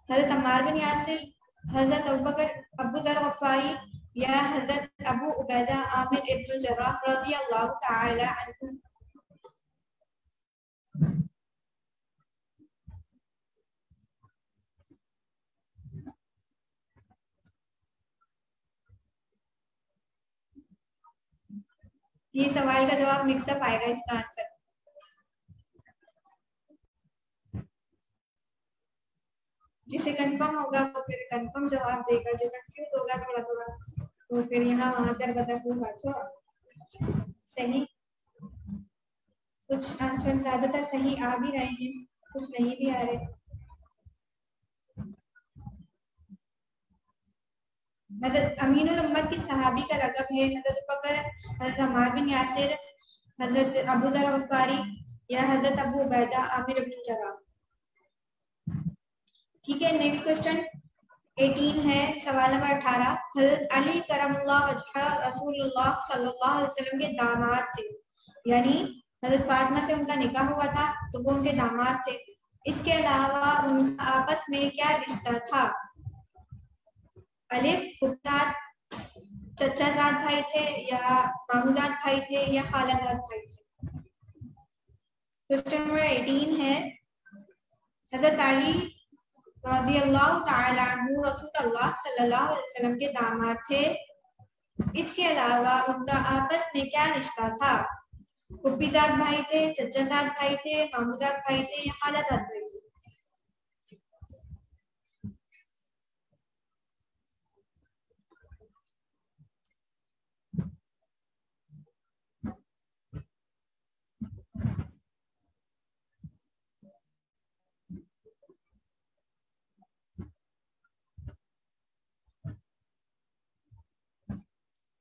हज़रत अम्मार बिन यासिर, हज़रत अबू बकर अबू ज़र गफ़ारी या हज़रत अबू उबैदा आमिर इब्नुल जर्राह रज़ियल्लाहु ताला अन्हु। ये सवाल का जवाब मिक्सअप आएगा इसका आंसर। जिसे कंफर्म होगा वो फिर कंफर्म जवाब देगा, जो कंफ्यूज होगा थोड़ा थोड़ा तो फिर यहाँ वहां दर बदर होगा। थोड़ा सही, कुछ आंसर ज्यादातर सही आ भी रहे हैं, कुछ नहीं भी आ रहे। हज़रत अमीनुल उम्मत की सहाबी का लक़ब है? हज़रत बकर, हज़रत अम्मार बिन यासिर, हज़रत अबू ज़र गफ़ारी या हज़रत अबू उबैदा आमिर इब्नुल जर्राह। ठीक है, नेक्स्ट क्वेश्चन 18 है, सवाल नंबर 18, हज़रत अली करमुल्लाह वजह रसूलुल्लाह सल्लल्लाहु अलैहि वसल्लम के दामाद थे, यानी हज़रत फातिमा से उनका निकाह हुआ था तो वो उनके दामाद थे। इसके अलावा उनका आपस में क्या रिश्ता था? अलिफ फुफ्फात चचाजाद भाई थे या मामूजाद भाई थे या खालाजाद भाई थे। क्वेश्चन नंबर 18 है, हज़रत अली रज़ियल्लाहु ताला अन्हु रसूलुल्लाह सल्लल्लाहु अलैहि वसल्लम के दामाद थे। इसके अलावा उनका आपस में क्या रिश्ता था? फुफ्फीजाद भाई थे, चचाजाद भाई थे, मामूजाद भाई थे या खालाजाद भाई थे।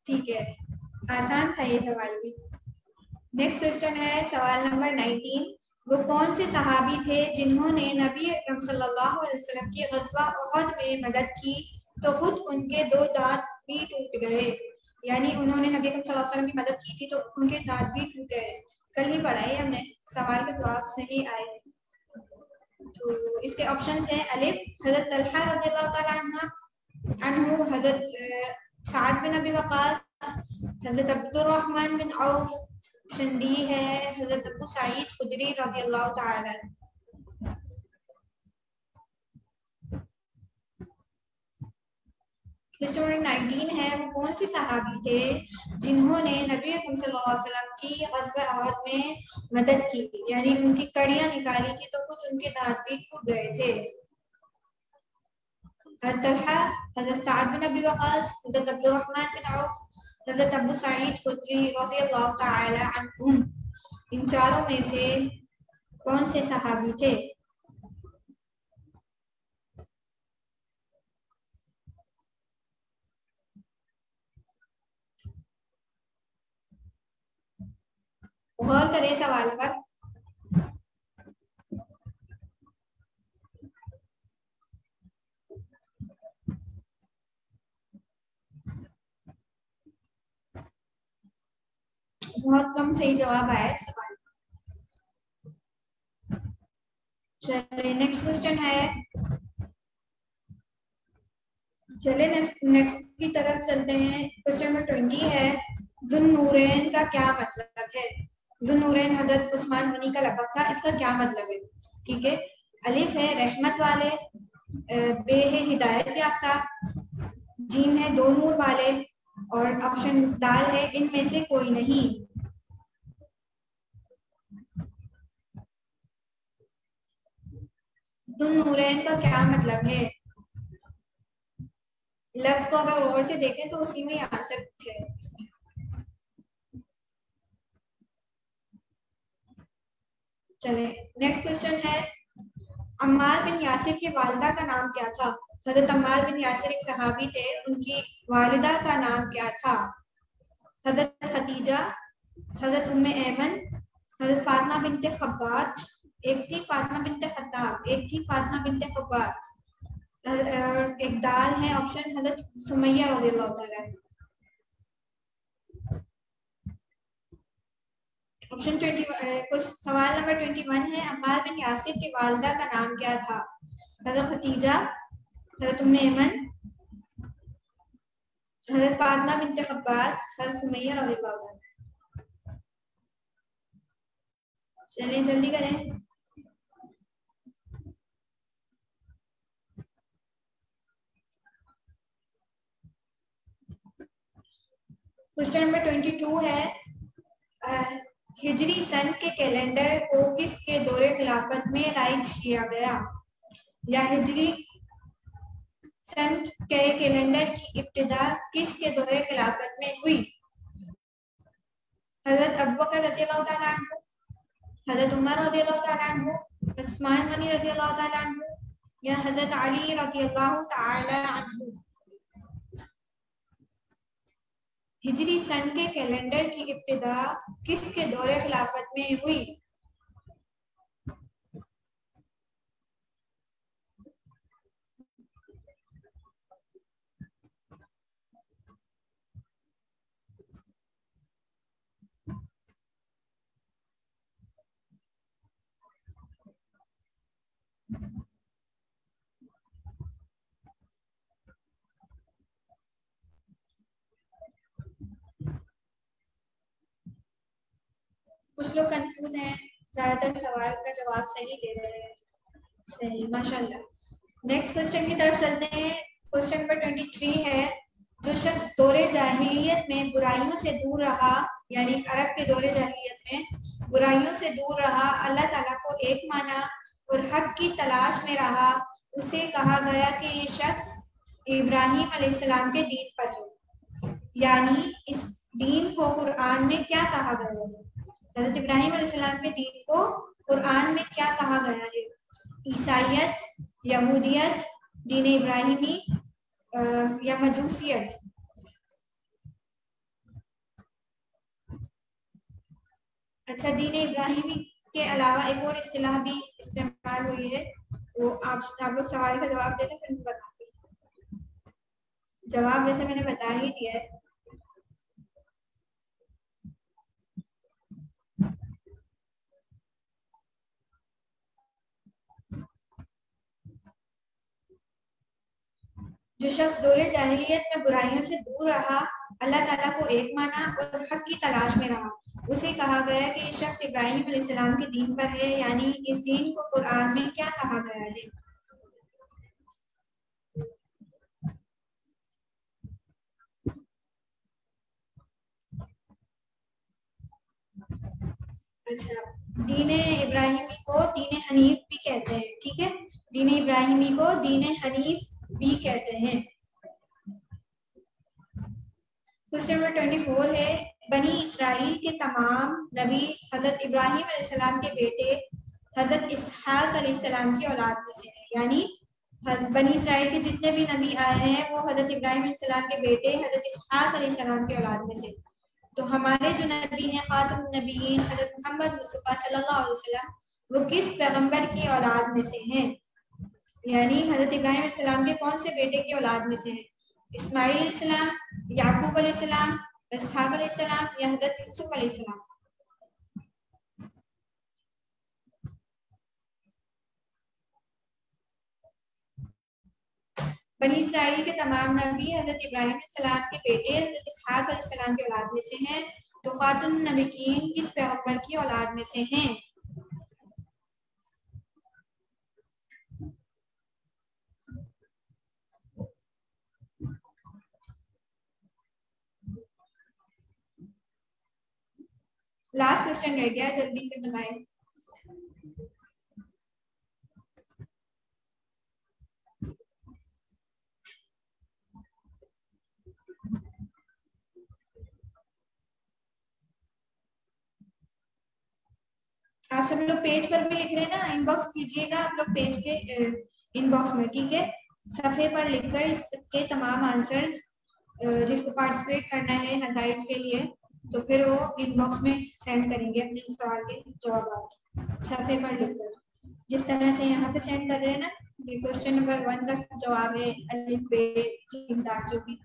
ठीक है, आसान था ये सवाल भी। नेक्स्ट क्वेश्चन है सवाल नंबर 19, वो कौन से सहाबी थे जिन्होंने नबी अकरम सल्लल्लाहु अलैहि वसल्लम की ग़ज़वा उहद में मदद की तो खुद उनके दो दांत भी टूट गए? यानी उन्होंने नबी अकरम सल्लल्लाहु अलैहि वसल्लम की मदद की थी तो उनके दांत भी टूट गए। कल ही पढ़ा है हमने, सवाल के जवाब सही आए। तो इसके ऑप्शन है, अलिफ हज़रत तलहा रज़ियल्लाहु ताला अन्हु, हज़रत साद बिन Abi Waqqas, Hazrat Abdurrahman bin Auf, option D है हज़रत अबू सईद खुदरी रज़ियल्लाहु ताला। क्वेश्चन नंबर 19 है, वो कौन से सहाबी थे जिन्होंने नबी अकरम सल्लल्लाहु अलैहि वसल्लम की ग़ज़वा उहद में मदद की, यानी उनकी कड़ियां निकाली थी तो खुद उनके दांत भी टूट गए थे? हज़रत तलहा, हज़रत साद बिन Abi Waqqas, Hazrat Abdurrahman bin of, हज़रत अबू सईद खुदरी रज़ियल्लाहु ताला अन्हुम। इन चारों में से कौन से सहाबी थे? गौर करें सवाल पर। बहुत कम सही जवाब आया इस सवाल। चलिए नेक्स्ट क्वेश्चन है, चले नेक्स्ट की तरफ चलते हैं। क्वेश्चन नंबर 20 है, जुन्नूरैन का क्या मतलब है? जुन्नूरैन हज़रत उस्मान गनी का लक़ब था, इसका क्या मतलब है? ठीक है, अलिफ है रहमत वाले, बे है हिदायत याफ्ता, जीम है दो नूर वाले और ऑप्शन दाल है इनमें से कोई नहीं। जुन्नूरैन का क्या मतलब है? लफ्ज को अगर गौर से देखें तो उसी में आंसर है। चले नेक्स्ट क्वेश्चन है, अम्मार बिन यासिर की वालिदा का नाम क्या था? हजरत अम्मार बिन यासिर एक सहाबी थे, उनकी वालिदा का नाम क्या था? हजरत खतीजा, हजरत उम्मे ऐमन, हजरत फातिमा बिनते खब्बाब, एक थी फातिमा बिनते खत्ताब, एक थी फातिमा बिनते खब्बाब, एक दाल है ऑप्शन हजरत सुमैया रज़ियल्लाहु तआला। ऑप्शन 20 कुछ सवाल नंबर 21 है, अम्मार बिन यासिर की वालिदा का नाम क्या था? हजरत खतीजा, हजरत उम्मे ऐमन, हजरत फातिमा बिनते खब्बाब, हजरत सुमैया रज़ियल्लाहु तआला। चलिए जल्दी करें। क्वेश्चन नंबर 22 है, हिजरी सन के कैलेंडर को किसके दौरे खिलाफत में राइज किया गया? या हिजरी सन के कैलेंडर की इब्तिदा किसके दौरे खिलाफत में हुई? हजरत अबू बकर रज़ियल्लाहु तआला अन्हु, हजरत उमर रज़ियल्लाहु तआला अन्हु, उस्मान गनी रज़ियल्लाहु तआला अन्हु, या हजरत अली रज़ियल्लाहु तआला अन्हु। हिजरी सन के कैलेंडर की इब्तिदा किसके दौरे खिलाफत में हुई? कुछ लोग कंफ्यूज हैं, ज्यादातर सवाल का जवाब सही दे रहे हैं। सही, माशाल्लाह। नेक्स्ट क्वेश्चन की तरफ चलते हैं। क्वेश्चन नंबर 23 है, जो शख्स दौरे जाहिलियत में बुराइयों से दूर रहा, यानी अरब के दौरे जाहिलियत में बुराइयों से दूर रहा, अल्लाह ताला को एक माना और हक की तलाश में रहा, उसे कहा गया कि ये शख्स इब्राहिम अलैहिस्सलाम के दीन पर है। यानी इस दीन को कुरान में क्या कहा गया है? हज़रत इब्राहिम अलैहिस्सलाम के दीन को कुरान में क्या कहा गया है? ईसाइयत, यहूदियत, दीन इब्राहिमी या मजूसियत? अच्छा, दीन इब्राहिमी के अलावा एक और इस्तिलाह भी इस्तेमाल हुई है, वो आप लोग सवाल का जवाब दे दें, फिर मैं बताती हूँ। जवाब वैसे मैंने बता ही दिया है। जो शख्स दौरे जाहिलियत में बुराइयों से दूर रहा, अल्लाह ताला को एक माना और हक की तलाश में रहा, उसे कहा गया कि ये शख्स इब्राहिम अलैहिस्सलाम के दीन पर है। यानी इस दीन को कुरान में क्या कहा गया है? अच्छा, दीन इब्राहिमी को दीन हनीफ भी कहते हैं, ठीक है? दीन इब्राहिमी को दीन हनीफ भी कहते हैं। क्वेश्चन नंबर 24 है, बनी इसराइल के तमाम नबी हजरत इब्राहिम अलैहिस्सलाम के बेटे हजरत इसहाक अलैहिस्सलाम की औलाद में से है। यानी बनी इसराइल के जितने भी नबी आए हैं वो हजरत इब्राहिम अलैहिस्सलाम के बेटे हजरत इसहाक अलैहिस्सलाम की औलाद में से। तो हमारे जो नबी हैं खातमुन नबीयीन हजरत मोहम्मद मुस्तफा सल्लल्लाहु अलैहि वसल्लम, वो किस पैगंबर की औलाद में से हैं? यानी हजरत इब्राहिम अलैहिस्सलाम के कौन से बेटे की औलाद में से हैं? इस्माइल अलैहिस्सलाम, याकूब अलैहिस्सलाम, इसहाक अलैहिस्सलाम या हजरत यूसुफ अलैहिस्सलाम? बनी इसराइल के तमाम नबी हजरत इब्राहिम अलैहिस्सलाम के बेटे हजरत इसहाक अलैहिस्सलाम की औलाद में से हैं। तो खातुन नबीयीन किस पैगंबर की औलाद में से हैं? लास्ट क्वेश्चन रह गया, जल्दी से बताएं। आप सब लोग पेज पर भी लिख रहे हैं ना, इनबॉक्स कीजिएगा आप लोग पेज के इनबॉक्स में, ठीक है? सफ़े पर लिखकर इसके तमाम आंसर्स जिसको पार्टिसिपेट करना है नताइज के लिए, तो फिर वो इनबॉक्स में सेंड करेंगे अपने सवाल के जवाब सफ़े पर लिखकर, जिस तरह से यहाँ पे सेंड कर रहे हैं ना। ये क्वेश्चन नंबर 1 का जवाब है अलिफ बे जीम दाल, जो भी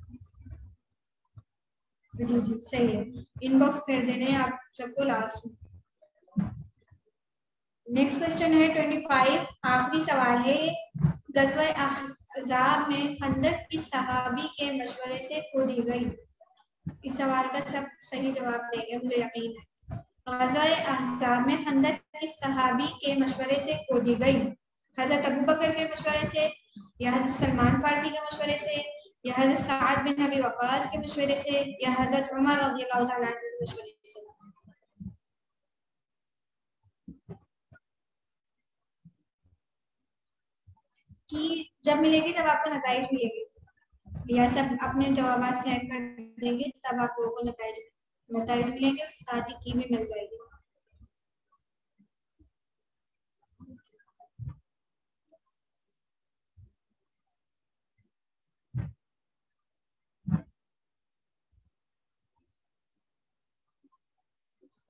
जी जी सही है। इनबॉक्स कर देने हैं आप सबको लास्ट में। नेक्स्ट क्वेश्चन है 25, आखिरी सवाल है। गज़वा अहज़ाब में खंदक किस सहाबी के मशवरे से खोदी गई? इस सवाल का सब सही जवाब देंगे, मुझे यकीन है। गज़वा अहज़ाब में खंदक किस सहाबी के मशवरे से खोदी गई? हज़रत अबू बकर के मशवरे से, या हज़रत सलमान फारसी के मशवरे से, या हज़रत साद बिन अबी वक़ास के मशवरे से, या हज़रत उमर रज़ियल्लाहु तआला अन्हु के मशवरे से? कि जब मिलेगी, जब आपको नताइज मिलेगी, या सब अपने जवाब सेंड कर देंगे तब आप लोगों को नताइज मिलेंगे, उसके साथ ही की भी मिल जाएगी।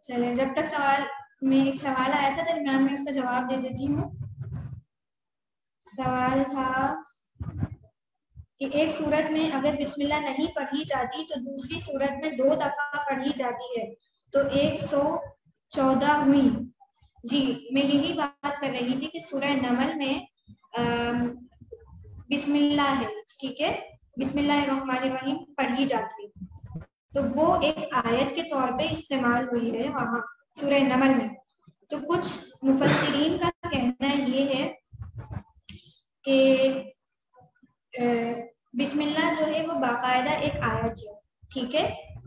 चलिए, जब तक सवाल में एक सवाल आया था दरम्यान में उसका जवाब दे देती हूँ। सवाल था कि एक सूरत में अगर बिस्मिल्लाह नहीं पढ़ी जाती तो दूसरी सूरत में 2 दफा पढ़ी जाती है, तो 114 हुई। जी, मैं यही बात कर रही थी कि सूरह नमल में बिस्मिल्लाह है, ठीक है, बिस्मिल्लाहिर्रहमानिर्रहीम पढ़ी जाती है, तो वो एक आयत के तौर पे इस्तेमाल हुई है वहां सूरह नमल में। तो कुछ मुफस्सिरीन का कहना ये है कि बिस्मिल्लाह जो है वो बाकायदा एक आयत है, ठीक है,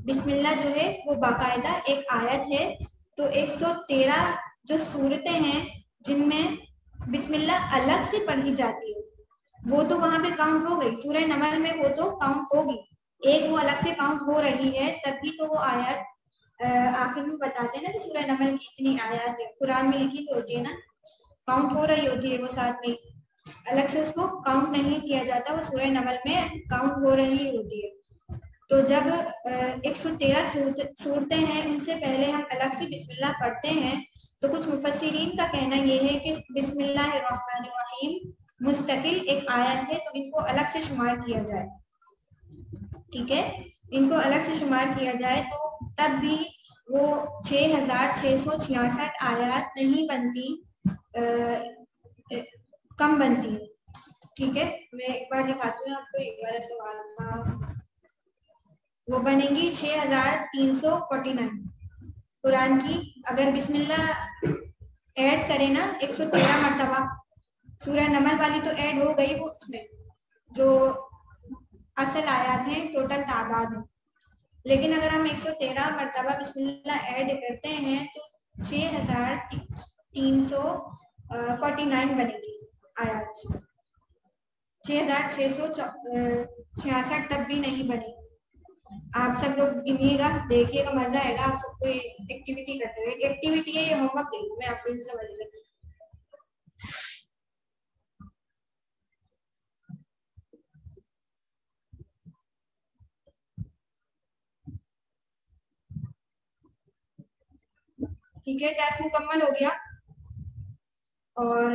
बिस्मिल्लाह जो है वो बाकायदा एक आयत है। तो 113 जो सूरतें हैं जिनमें बिस्मिल्लाह अलग से पढ़ी जाती है, वो तो वहां पे काउंट हो गई, सूरह नमल में वो तो काउंट होगी, एक वो अलग से काउंट हो रही है, तभी तो वो आयत आखिर में बताते हैं ना कि सूरह नमल की इतनी आयत है, कुरान में लिखी होती है ना, काउंट हो रही होती है वो साथ में, अलग से उसको काउंट नहीं किया जाता, वो सूरह नमल में काउंट हो रही होती है। तो जब 113 सूरतें हैं, उनसे पहले हम अलग से बिस्मिल्लाह पढ़ते हैं, तो कुछ मुफस्सिरीन का कहना ये है कि बिस्मिल्लाहिर्रहमानिर्रहीम मुस्तकिल एक आयत है, तो इनको अलग से शुमार किया जाए, ठीक है, इनको अलग से शुमार किया जाए, तो तब भी वो 6666 आयत नहीं बनती, कम बनती है, ठीक है। मैं एक बार दिखाती हूँ आपको, एक वाला सवाल था, वो बनेंगी 6349 कुरान की। अगर बिस्मिल्लाह ऐड करें ना 113 मरतबा, सूरह नमल वाली तो ऐड हो गई, वो उसमें जो असल आयत है टोटल तादाद है, लेकिन अगर हम 113 मरतबा बिस्मिल्लाह ऐड करते हैं तो 6349 बनेगी आयत, 6666 तब भी नहीं बनी। आप सब लोग गिनिएगा, देखिएगा, मजा आएगा आप सबको एक्टिविटी करते हुए। एक्टिविटी है, ये होमवर्क दे मैं आपको इसे समझ लें। ठीक है, टेस्ट मुकम्मल हो गया और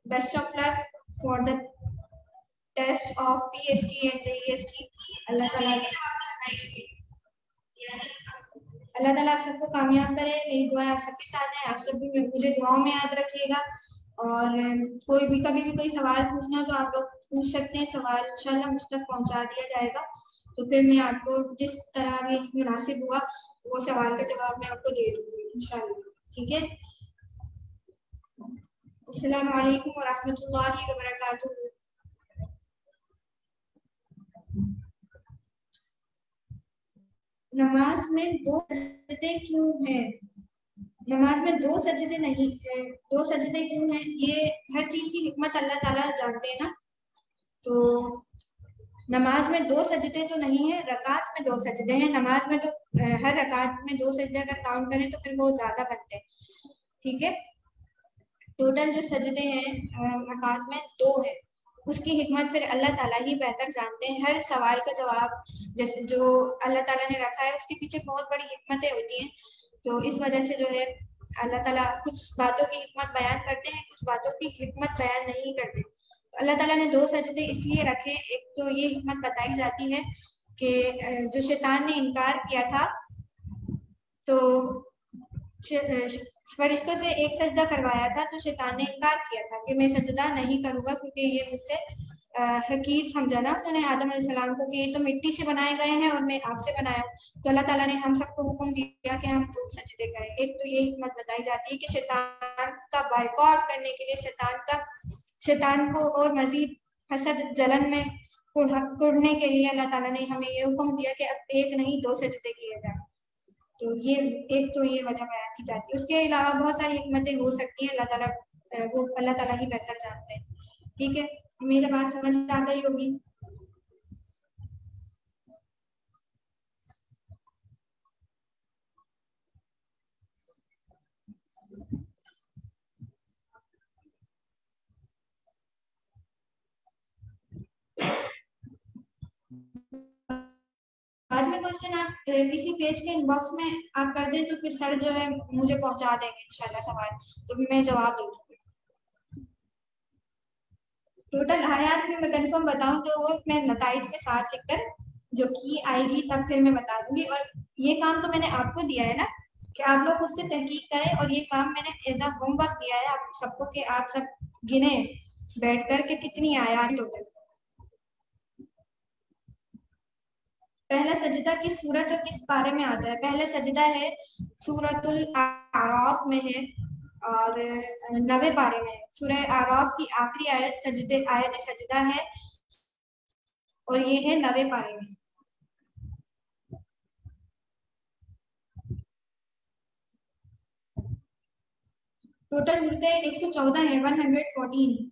best of luck for the test of PST and JEST. Allah ताला आप सबको कामयाब करे, मेरी दुआ आप सबके साथ है, आप सब भी मुझे दुआओं में याद रखिएगा। और कोई भी कभी भी कोई सवाल पूछना तो आप लोग पूछ सकते हैं, सवाल इंशाल्लाह मुझ तक पहुंचा दिया जाएगा, तो फिर मैं आपको जिस तरह भी मुनासिब हुआ वो सवाल का जवाब मैं आपको दे दूंगी इंशाल्लाह, ठीक है। अस्सलाम वालेकुम व रहमतुल्लाहि व बरकातुहू। नमाज में 2 सजदे क्यों हैं? नमाज में 2 सजदे नहीं, 2 सजदे क्यों हैं? ये हर चीज की हिकमत अल्लाह ताला जानते हैं ना। तो नमाज में 2 सजदे तो नहीं है, रकात में 2 सजदे हैं। नमाज में तो हर रकात में 2 सजदे अगर काउंट करें तो फिर वो ज्यादा बनते हैं, ठीक है। टोटल जो सजदे हैं रकात में 2 है, उसकी हिकमत फिर अल्लाह ताला ही बेहतर जानते हैं। हर सवाल का जवाब जैसे जो अल्लाह ताला ने रखा है उसके पीछे बहुत बड़ी हिकमतें होती हैं। तो इस वजह से जो है अल्लाह ताला कुछ बातों की हिकमत बयान करते हैं, कुछ बातों की हिकमत बयान नहीं करते। अल्लाह ताला ने 2 सजदे इसलिए रखे, एक तो ये हिकमत बताई जाती है कि जो शैतान ने इनकार किया था तो फरिश्तों से एक सजदा करवाया था, तो शैतान ने इनकार किया था कि मैं सजदा नहीं करूंगा क्योंकि ये मुझसे हकीर समझा ना उन्होंने आदम अलैहिस्सलाम को कि ये तो मिट्टी से बनाए गए हैं और मैं आग से बनाया। तो अल्लाह ताला ने हम सबको हुक्म दिया कि हम 2 सजदे करें। एक तो ये हिकमत बताई जाती है कि शैतान का बायकॉट करने के लिए, शैतान को और मजीद हसद जलन में कुढ़ने के लिए अल्लाह ताला ने हमें ये हुक्म दिया कि अब एक नहीं 2 सजदे किए जाए। तो ये एक तो ये वजह बयान की जाती है। उसके अलावा बहुत सारी हिकमतें हो सकती हैं, वो अल्लाह ताला ही बेहतर जानते हैं। ठीक है, मेरी बात समझ आ गई होगी। बाद में क्वेश्चन आप किसी पेज के इनबॉक्स में आप कर दें तो फिर सर जो है मुझे पहुंचा देंगे इंशाल्लाह सवाल, तो फिर मैं जवाब दे दूंगी। टोटल आयात में मैं कंफर्म बताऊं तो वो मैं नताइज में साथ लिखकर जो की आएगी तब फिर मैं बता दूंगी। और ये काम तो मैंने आपको दिया है ना कि आप लोग उससे तहकीक करें, और ये काम मैंने एज अ होमवर्क दिया है आप सबको कि आप सब गिने बैठ कर के कितनी आयात टोटल। पहला सजदा किस सूरत और किस पारे में आता है? पहला सजदा है सूरतुल आराफ में है और 90 पारे में है। सूरह आराफ की आखिरी आयत सजदा है और ये है 90 पारे में। टोटल सूरतें 114 है, 114।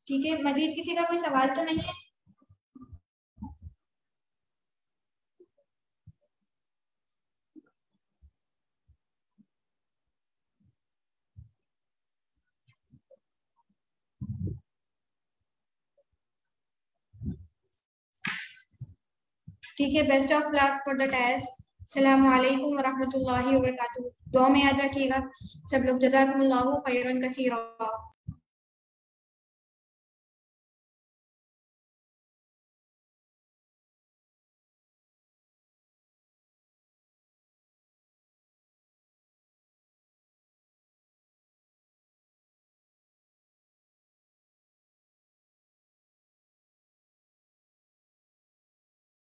ठीक है, मजीद किसी का कोई सवाल तो नहीं है? ठीक है, best of luck for the test. अस्सलाम वालेकुम व रहमतुल्लाहि व बरकातुहू। दुआ में याद रखिएगा सब लोग। जज़ाकुमुल्लाहु खैरन कसीरा।